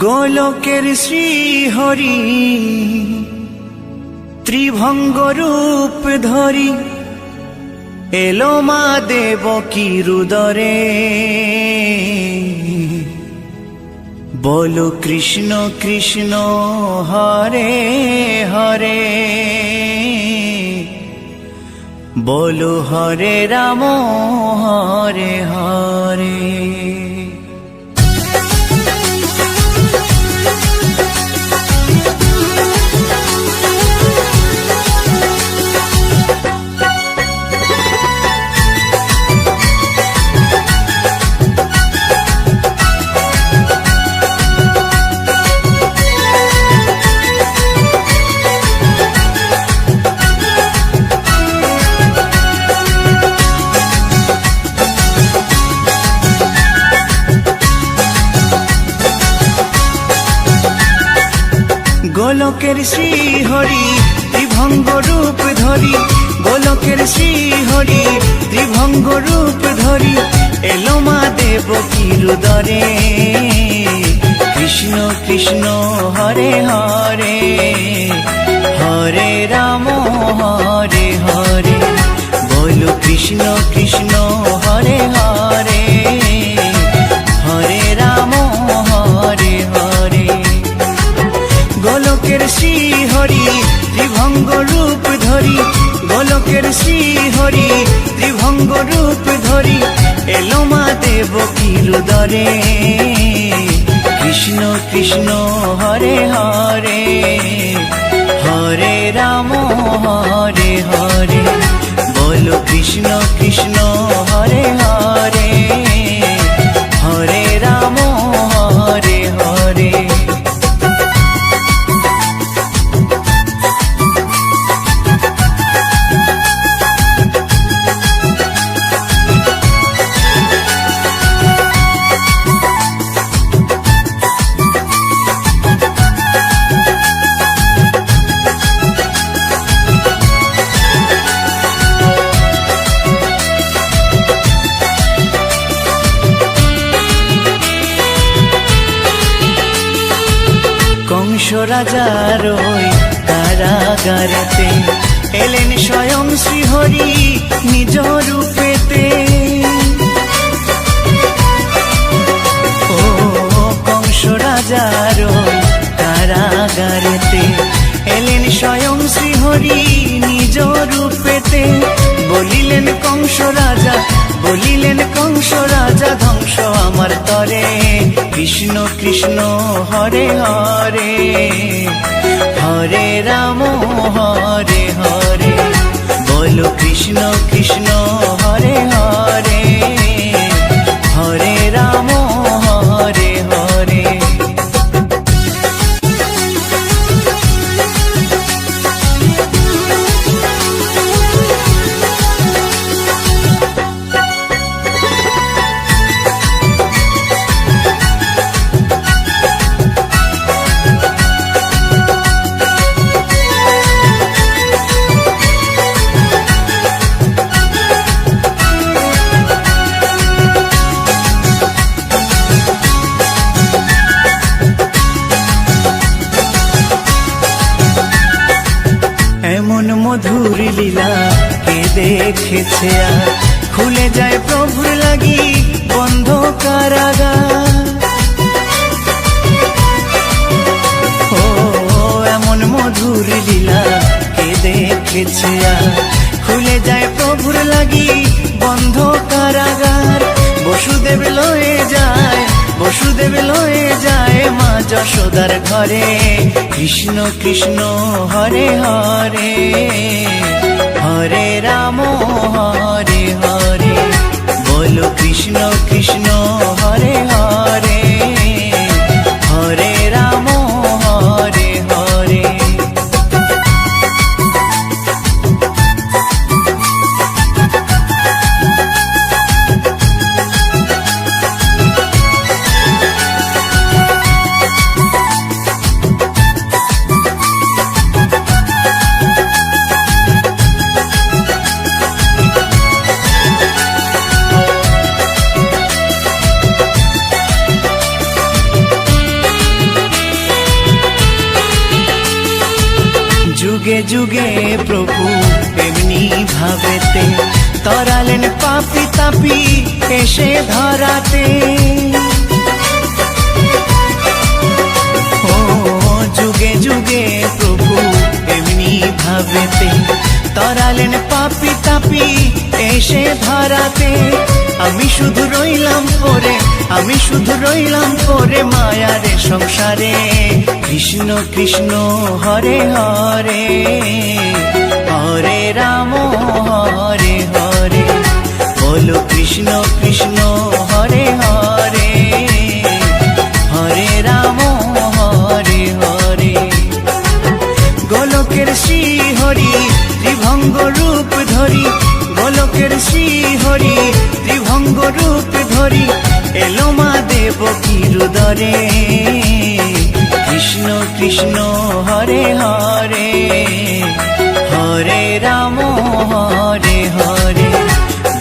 গোলকের শ্রীহরি ত্রিভঙ্গ রূপ ধরি এলো মা দেবকীর উদরে। বলো কৃষ্ণ কৃষ্ণ হরে হরে, বলো হরে রাম হরে হরে। গোলকের শ্রীহরি ত্রিভঙ্গ রূপ ধরি, গোলকের শ্রীহরি ত্রিভঙ্গ রূপ ধরি এলো মা দেবকীর উদরে। কৃষ্ণ কৃষ্ণ হরে হরে, হরে রাম হরে হরে। বলো কৃষ্ণ কৃষ্ণ হরে হরে, হরে রাম হরে হরে। গোলকের শ্রীহরি ত্রিভঙ্গ রূপ ধরি, গোলকের শ্রীহরি ত্রিভঙ্গ রূপ ধরি এলো মা দেবকীর উদরে। কৃষ্ণ কৃষ্ণ হরে হরে, হরে রাম হরে হরে। বলো কৃষ্ণ কৃষ্ণ হরে হরে, হরে রাম হরে হরে। কংস রাজার ওই কারাগারেতে এলেন স্বয়ং শ্রীহরি নিজ রূপেতে। ও কংস রাজার ওই কারাগারেতে এলেন স্বয়ং শ্রীহরি নিজ রূপেতে। বলিলেন কংস রাজা, বলিলেন কংস রাজা ধ্বংস আমার তরে। কৃষ্ণ কৃষ্ণ হরে হরে, হরে রাম হরে হরে। বলো কৃষ্ণ কৃষ্ণ হরে হরে, হরে রাম হরে হরে। এমন মধুর লীলা কে দেখেছে আর, খুলে যায় প্রভুর লাগি বন্ধ কারাগার। ও এমন মধুর লীলা কে দেখেছে আর, খুলে যায় প্রভুর লাগি বন্ধ কারাগার। বসুদেব লয়ে যায়, বসুদেব লয়ে যায় মা যশোদার ঘরে। কৃষ্ণ কৃষ্ণ হরে হরে, হরে রাম হরে হরে। বলো কৃষ্ণ কৃষ্ণ হরে হরে, হরে রাম হরে হরে। যুগে যুগে প্রভু এমনি ভাবেতে তরালেন পাপি তাপি এসে ধরাতে। ও যুগে যুগে প্রভু এমনি ভাবেতে তরালেন পাপি তাপি এসে ধরাতে। আমি শুধু রইলাম পরে, আমি শুধু রইলাম পরে মায়ারে সংসারে। কৃষ্ণ কৃষ্ণ হরে হরে, হরে রাম হরে হরে। বলো কৃষ্ণ কৃষ্ণ হরে হরে, হরে রাম হরে হরে। গোলকের শ্রী হরি ত্রিভঙ্গ রূপ ধরি, গোলকের শ্রী হরি ত্রিভঙ্গ রূপ ধরি এলো মা দেবকীর উদরে। কৃষ্ণ কৃষ্ণ হরে হরে, হরে রাম হরে হরে।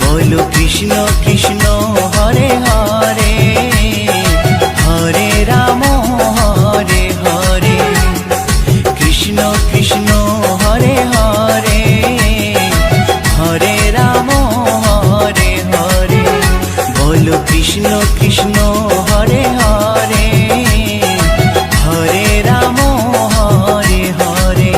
বলো কৃষ্ণ কৃষ্ণ হরে হরে, হরে রাম হরে হরে। কৃষ্ণ কৃষ্ণ হরে হরে, হরে রাম হরে হরে। বলো কৃষ্ণ কৃষ্ণ হরে হরে, হরে রাম হরে হরে।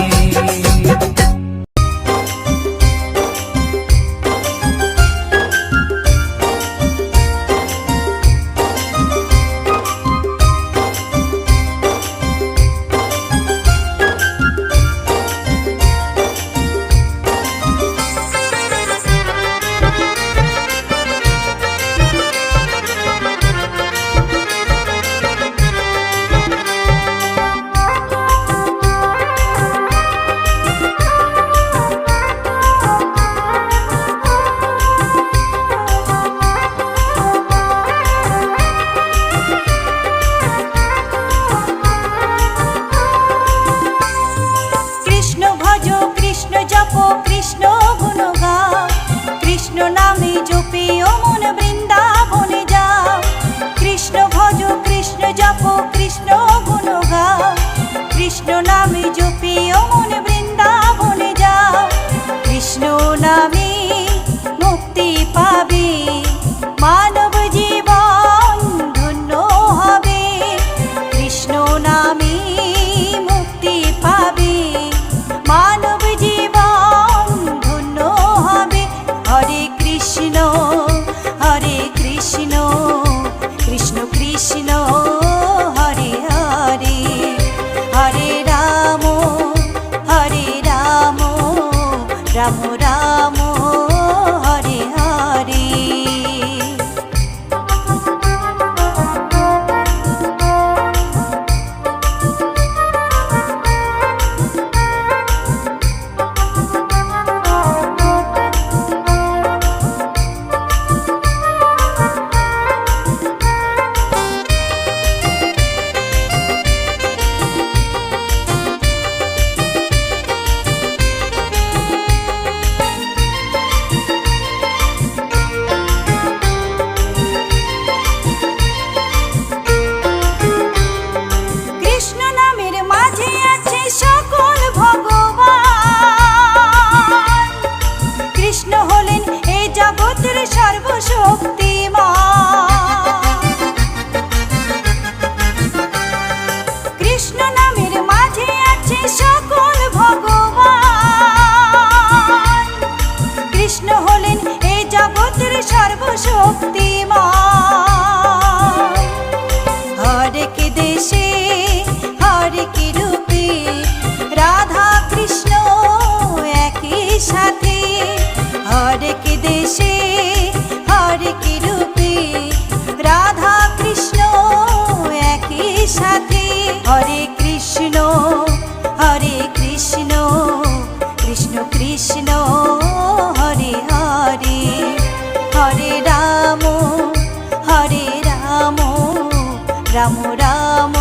রাম রাম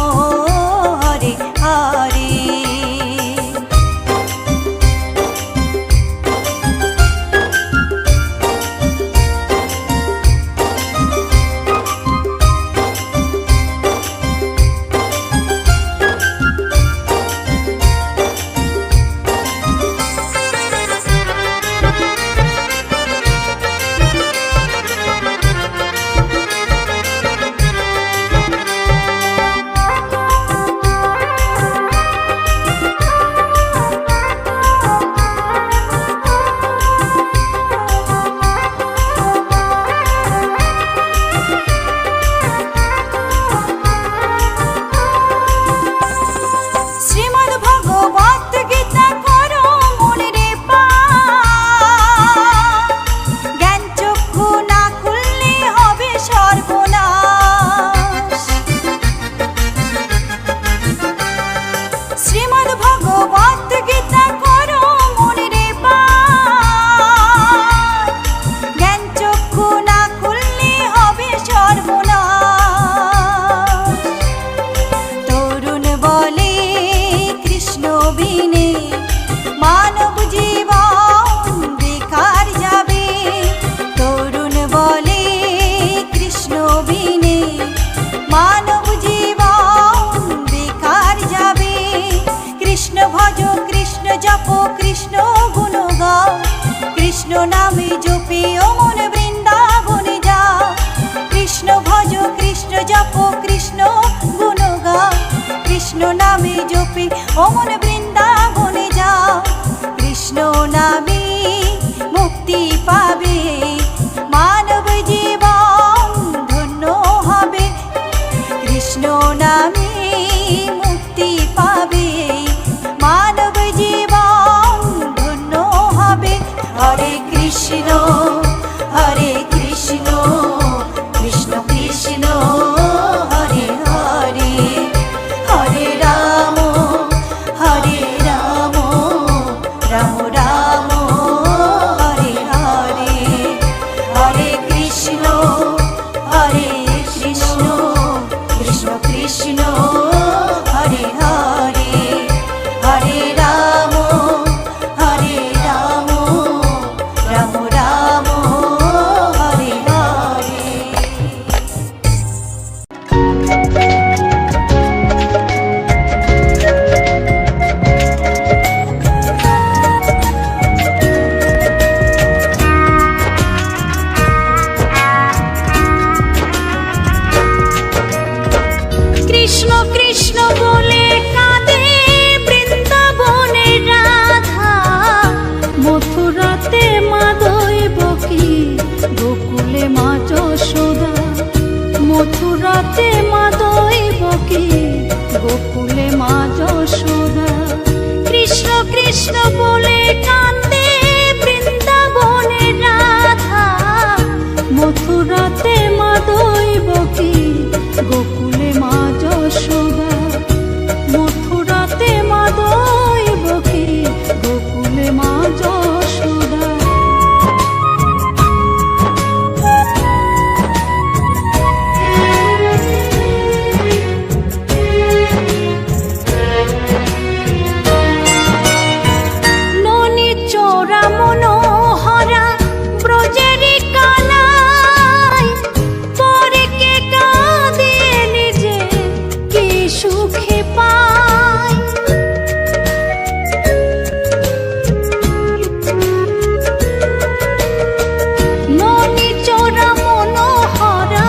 হরে হরে। নামে জপে অমন বৃন্দাবনে যাও, কৃষ্ণ ভজ কৃষ্ণ জপ কৃষ্ণ গুণ গাও, কৃষ্ণ নামে জপে অমন বৃন্দাবনে যাও, কৃষ্ণ নামে মুক্তি পাবে মানব জীবন ধন্য হবে, কৃষ্ণ নামে মুক্তি পাবে মানব জীবন ধন্য হবে। হরে কৃষ্ণ কৃষ্ণ কৃষ্ণ হরে হরে, হরে রাম রাম রাম হরে হরে, হরে কৃষ্ণ কৃষ্ণ কৃষ্ণ হরে হরে, হরে রাম রাম রাম হরে হরে। কৃষ্ণ কৃষ্ণ বলে কাঁদে বৃন্দাবনের রাধা, মথুরাতে মা দৈবকী, গোকুলে মা যশোদা, মথুরাতে মা দৈবকী, গোকুলে মা যশোদা। কৃষ্ণ কৃষ্ণ বলে কাঁদে বৃন্দাবনের রাধা, মথুরাতে মা দৈবকী, গোকুলে মা যশোদা, মথুরাতে মা দৈবকী, গোকুলে মা যশোদা। ননি চোরা মনোহরা ব্রজেরি কানাই, পরে কে কাঁদিয়ে নিজে কি সুখে পায়। ননি চোরা মনোহরা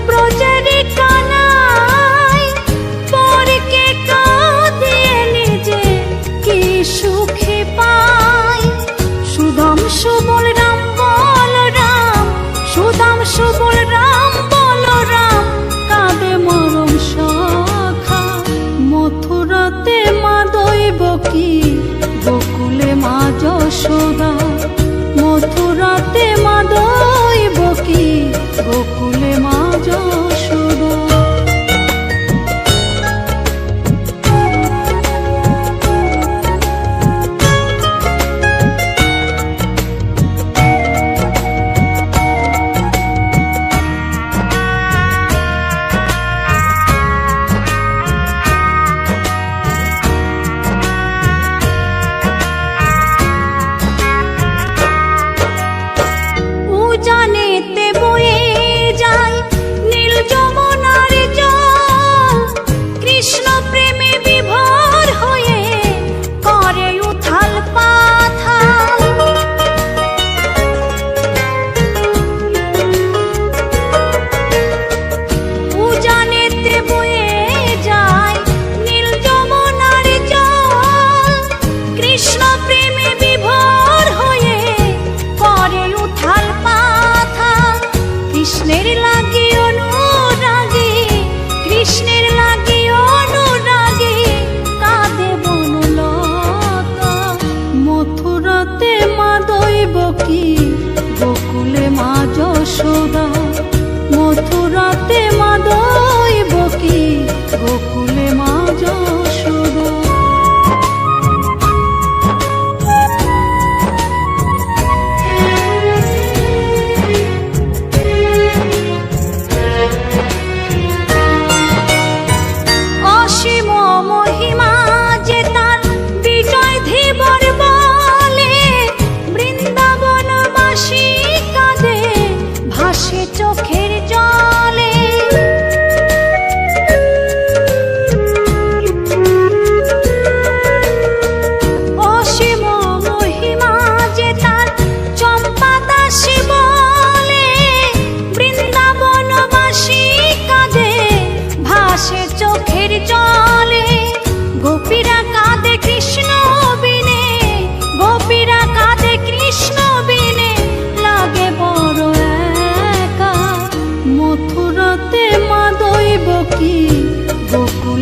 ব্রজেরি কানাই, পরে কে কাঁদিয়ে নিজে কি সুখে পায়। সুদাম সুবল রাম বল রাম, সুদাম সুবল রাম বল রাম, কাঁদে মরম সখা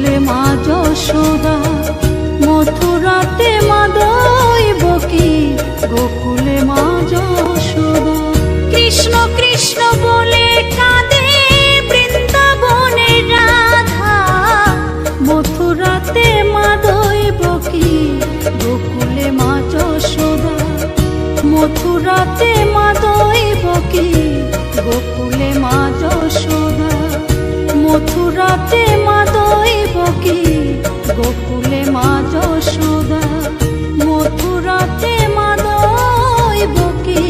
গোকুলে মা যশোদা, মথুরাতে মা দৈবকী, গোকুলে মা যশোদা। কৃষ্ণ কৃষ্ণ বলে কাঁদে বৃন্দাবনে রাধা, মথুরাতে মা দৈবকী, গোকুলে মা যশোদা। মথুরাতে মা দৈবকী, গোকুলে মা যশোদা। মথুরাতে মা দৈবকী, গোকুলে মা যশোদা। মথুরাতে মা দৈবকী।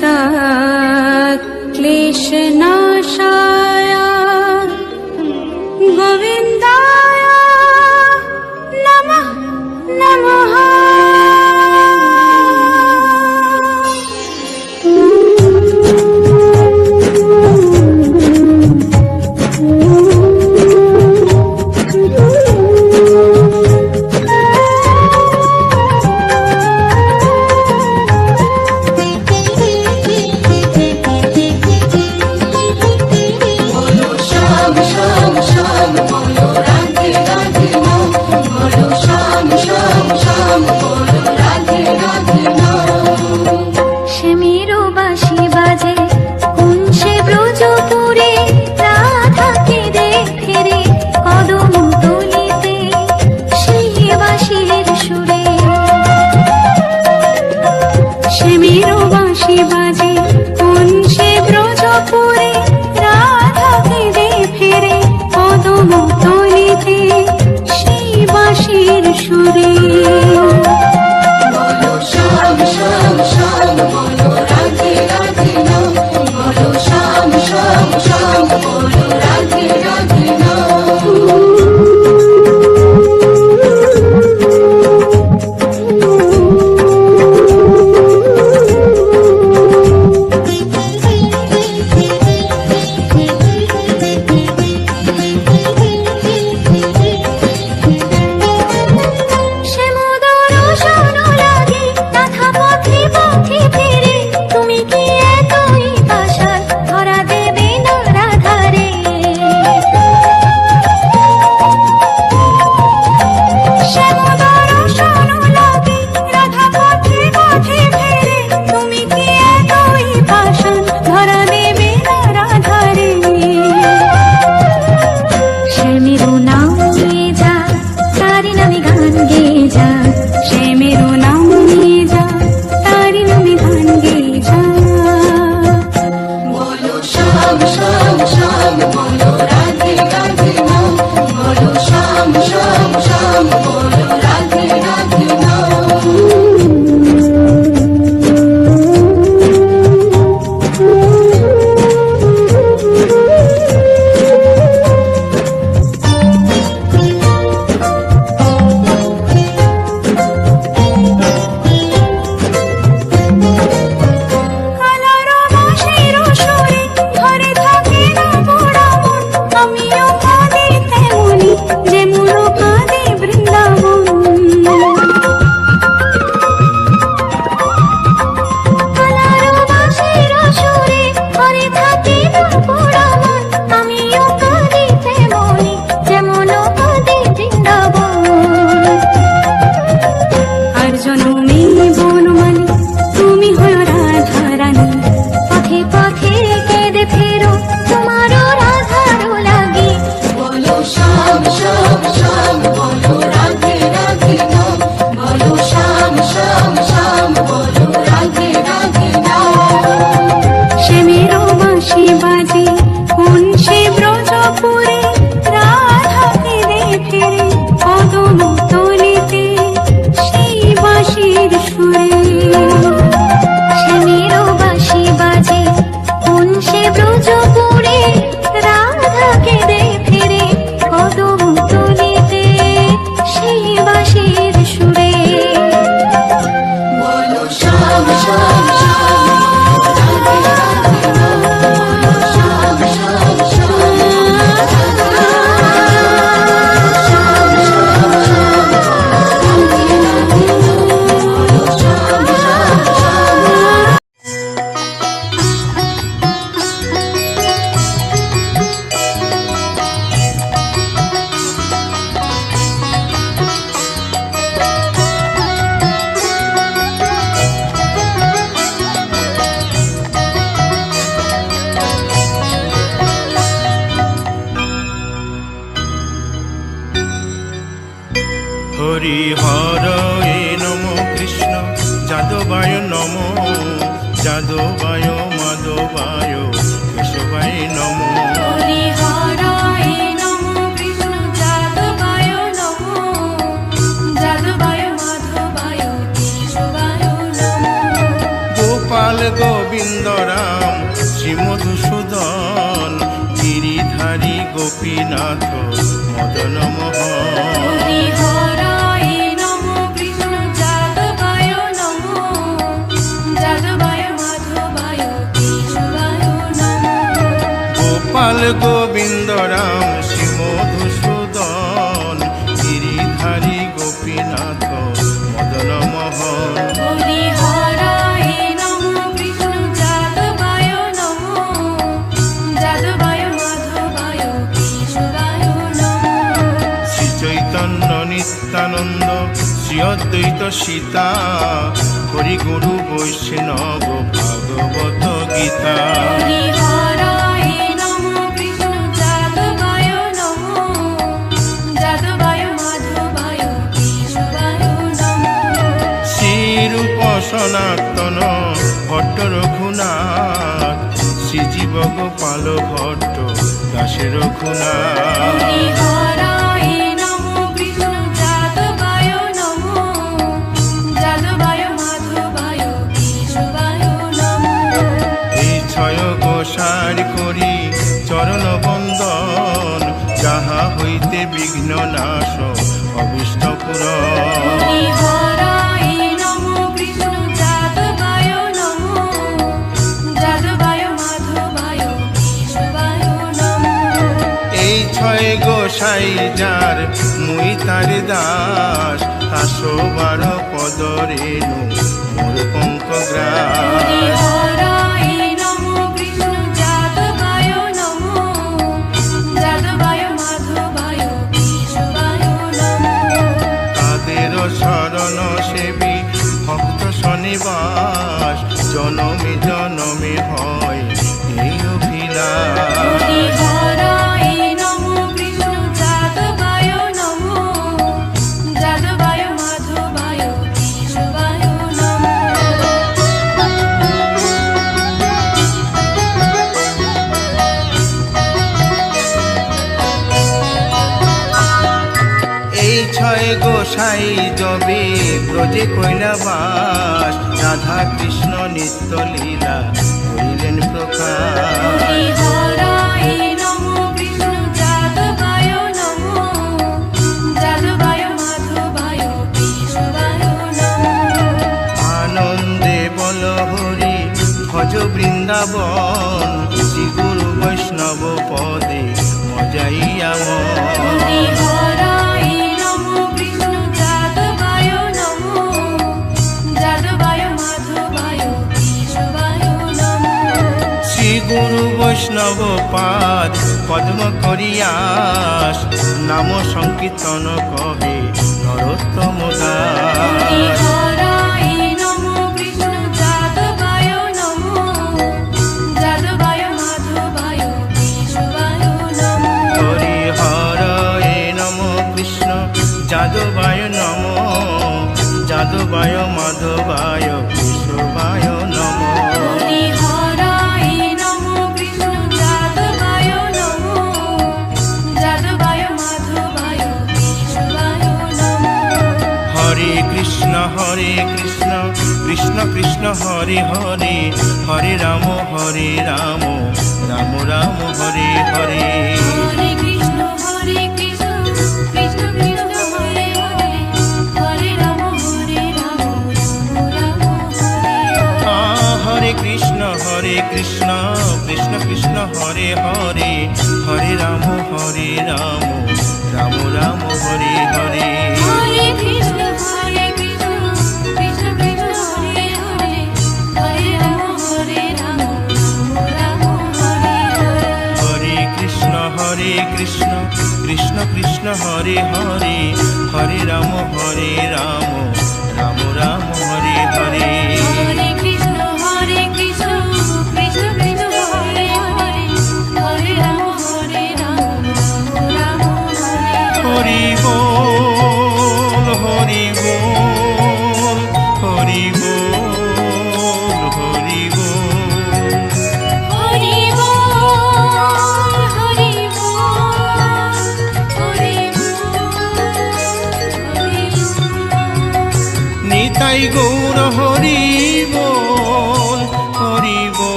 प्रणता क्लेशनाशाय गोविन्दाय नमः नमः। হরি হরয়ে নমো কৃষ্ণ যাদবায় নমো যাদবায় মাধবায় কেশবায় নমো। হরি হরায় নমো কৃষ্ণ যাদবায় নমো যাদবায় মাধবায় কেশবায় নমো। গোপাল গোবিন্দ গোবিন্দ রাম শ্রীমধুসূদন গিরিধারী গোপীনাথ মদন মোহন হরি হরায় নমো কৃষ্ণ যাদবায় নমো যাদবায় মাধবায় কেশবায় নমো গোপাল গোবিন্দ রাম শ্রীমধুসূদন গিরিধারী গোপীনাথ মদন মোহন হরি হরায় নমো কৃষ্ণ যাদবায় নমো যাদবায় মাধবায় কেশবায় নমো শ্রী চৈতন্য নিত্যানন্দ শ্রী অদ্বৈত সীতা হরি গুরু বৈষ্ণব ভাগবত গীতা হরি হরায় নমো কৃষ্ণ যাদবায় নমো যাদবায় মাধবায় কেশবায় নমো শ্রীরূপ সনাতন ভট্ট রঘুনাথ শ্রীজীব গোপাল ভট্ট দাসে রঘুনাথ হরি হরায় নমো কৃষ্ণ যাদবায় নমো যাদবায় মাধবায় কেশবায় নমো এই ছয় গোসার করি চরণ বন্দন যাহা হইতে বিঘ্ন নাশ অভিষ্ট পুরন হরি হরায় নমো কৃষ্ণ যাদবায় নমো যাদবায় মাধবায় কেশবায় নমো এই ছয় গোসাই যার মুই তার দাস 112 পদ রেণু মোর পঙ্ক হরি গ্রাস হরায় নমো কৃষ্ণ যাদবায় নমো যাদবায় মাধবায় কেশবায় নমো তাদের শরণ সেবী ভক্ত শনিবাস জনমে জনমে হয় এই অভিলাষ হরি হরায় নমো কৃষ্ণ যাদবায় নমো যাদবায় মাধবায় কেশবায় নমো এই ছয় গোসাই যবে ব্রজে কৈলাবাস রাধা কৃষ্ণ নিত্য লীলা করিলেন প্রকাশ হরি হরায় নমো কৃষ্ণ যাদবায় নমো যাদবায় মাধবায় কেশবায় নমো আনন্দে বল হরি ভজ বৃন্দাবন শ্রী গুরু বৈষ্ণব পদে মজাইয়া হরি হরায় নমো কৃষ্ণ যাদবায় নমো যাদবায় মাধবায় কেশবায় নমো শ্রী গুরু বৈষ্ণব পাদ পদ্ম করিয়াস নাম সংকীর্তন কহে নরোত্তম হরি দাস হরায় নমো কৃষ্ণ যাদবায় নমো যাদবায় মাধবায় কেশবায় নমো হরি হরয়ে নম কৃষ্ণ যাদবায় নম যাদবায় মাধবায় কেশবায় নম হরি হরায় নমো কৃষ্ণ যাদবায় নমো যাদবায় মাধবায় কেশবায় নমো হরে কৃষ্ণ কৃষ্ণ কৃষ্ণ হরে হরে হরে রাম রাম রাম হরে হরে হরে কৃষ্ণ কৃষ্ণ কৃষ্ণ হরে হরে হরে রাম রাম রাম হরে হরে হরে কৃষ্ণ কৃষ্ণ কৃষ্ণ হরে হরে হরে রাম রাম রাম হরে হরে হরে কৃষ্ণ কৃষ্ণ কৃষ্ণ কৃষ্ণ হরে হরে হরে রাম রাম হরে হরে হরে কৃষ্ণ কৃষ্ণ কৃষ্ণ হরে হরে হরে রাম রাম রাম হরে হরে হরে কৃষ্ণ কৃষ্ণ কৃষ্ণ কৃষ্ণ হরে হরে হরে রাম রাম হরে হরি বল হরি বল হরি বল হরি বল হরি বল হরি বল হরি বল হরি বল নিতাই গৌর হরি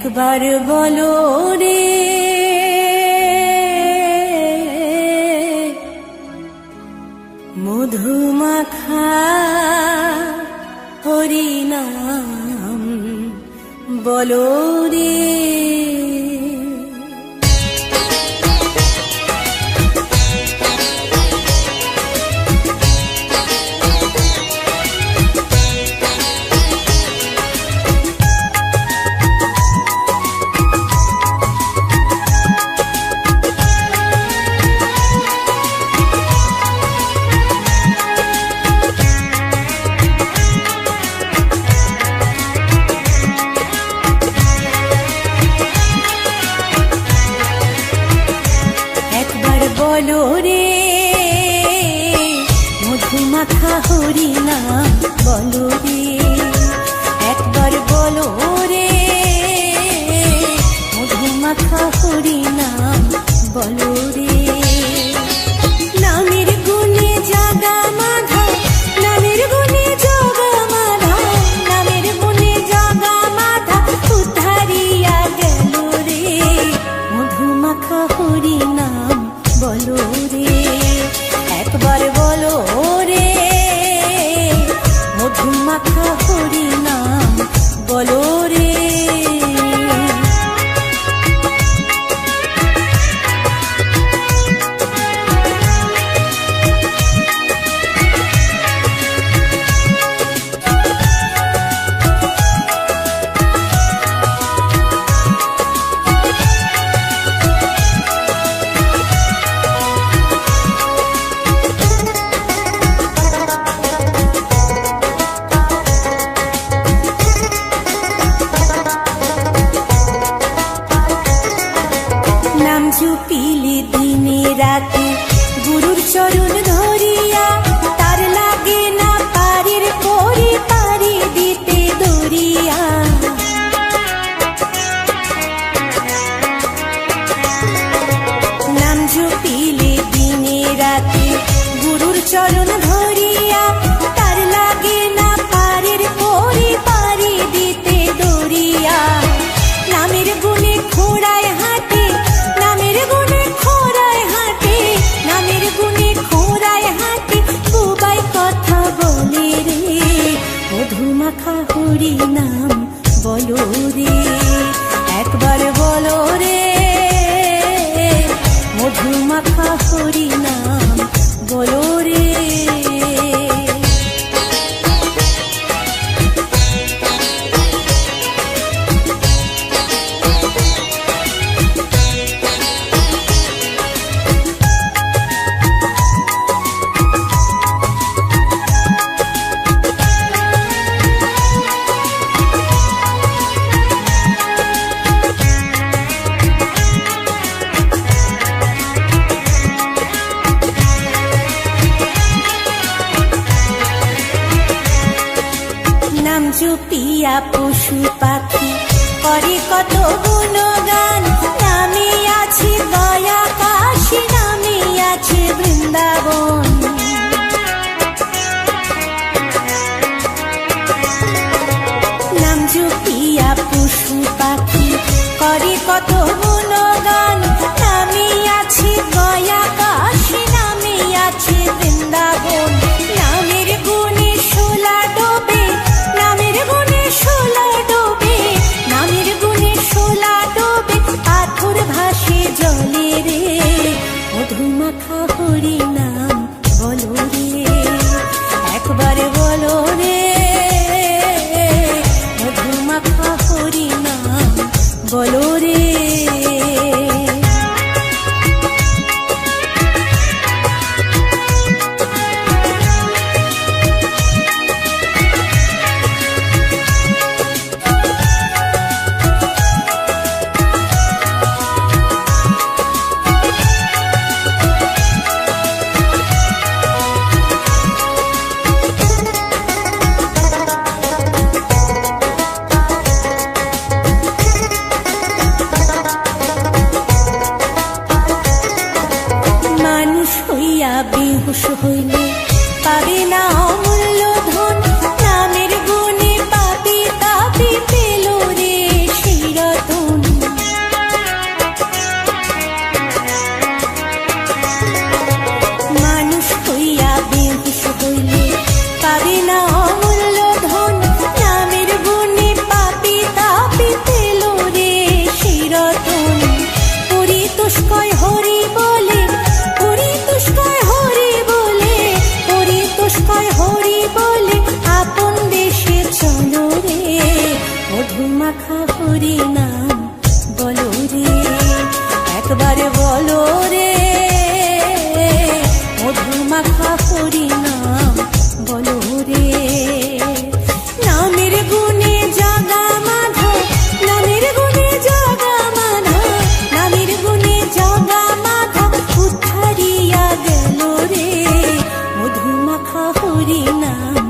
একবার বলো রে মধুমাখা হরিনাম বলো রে। বলো রে মধুমাখা হরিনাম বলো রে, একবার বলো রে মধুমাখা হরিনাম বলো রে। নামের গুণে জাগা মাধা, নামের গুণে জগা মাধা, নামের গুণে জাগা মাধা উদ্ধারিয়া গেল রে মধুমাখা হরিনাম বলো রে, একবার বলো রে মধুমাখা হরিনাম বলো রে। নাম জপিলে দিনে রাতে গুরুর চরণ ধরিয়া, তার লাগে না পারির পরে পারি দিতে দরিয়া। নাম জপিলে দিনে রাতে গুরুর চরণ ধরিয়া, তার লাগে না পারির পরে পারি দিতে দরিয়া। নামের গুণে খোড়ায় হাঁটে, নামের গুণে খোড়ায় হাঁটে, নামের গুণে খোড়ায় হাঁটে বুবাই কথা বলে রে মধুমাখা হরিনাম বলো রে, একবার বলো রে মধুমাখা হরিনাম বলো রে। নাম জপিয়া পশু পাখি করে কত গুণগান, নামে আছে দয়া কাশী, নামে আছে বৃন্দাবন। নাম জপিয়া পশু পাখি করে কত গুণগান, নামে আছে দয়া কাশী, নামে আছে বৃন্দাবন। নামের গুণে শোলা ডোবে, নামের গুণে শোলা ডোবে, নামের গুণে শোলা ডোবে পাথর ভাসে জলে রে মধুমাখা হরিনাম বলো রে, একবার বলো রে মধুমাখা হরিনাম বলো রে। মানুষ হইয়া বেহুশ হইলে পাবে না অমূল্য ধন, নামের গুণে পাপি তাপি পেল রে সেই রতন। তুষ্কয় হরি বলে, হরি তুষ্কয় হরি বলে, হরি তুষ্কয় হরি বলে, আপন দেশে চলো রে, মধুমাখা হরি নাম বলো রে, একবারে বলো রে, মধুমাখা হরি নাম বলো রে। নামের গুণে জাগা মাধব, নামের গুণে জাগা মাধব, নামের গুণে জাগা মাধব, উদ্ধারিয়া গেল রে, মধুমাখা হরি নাম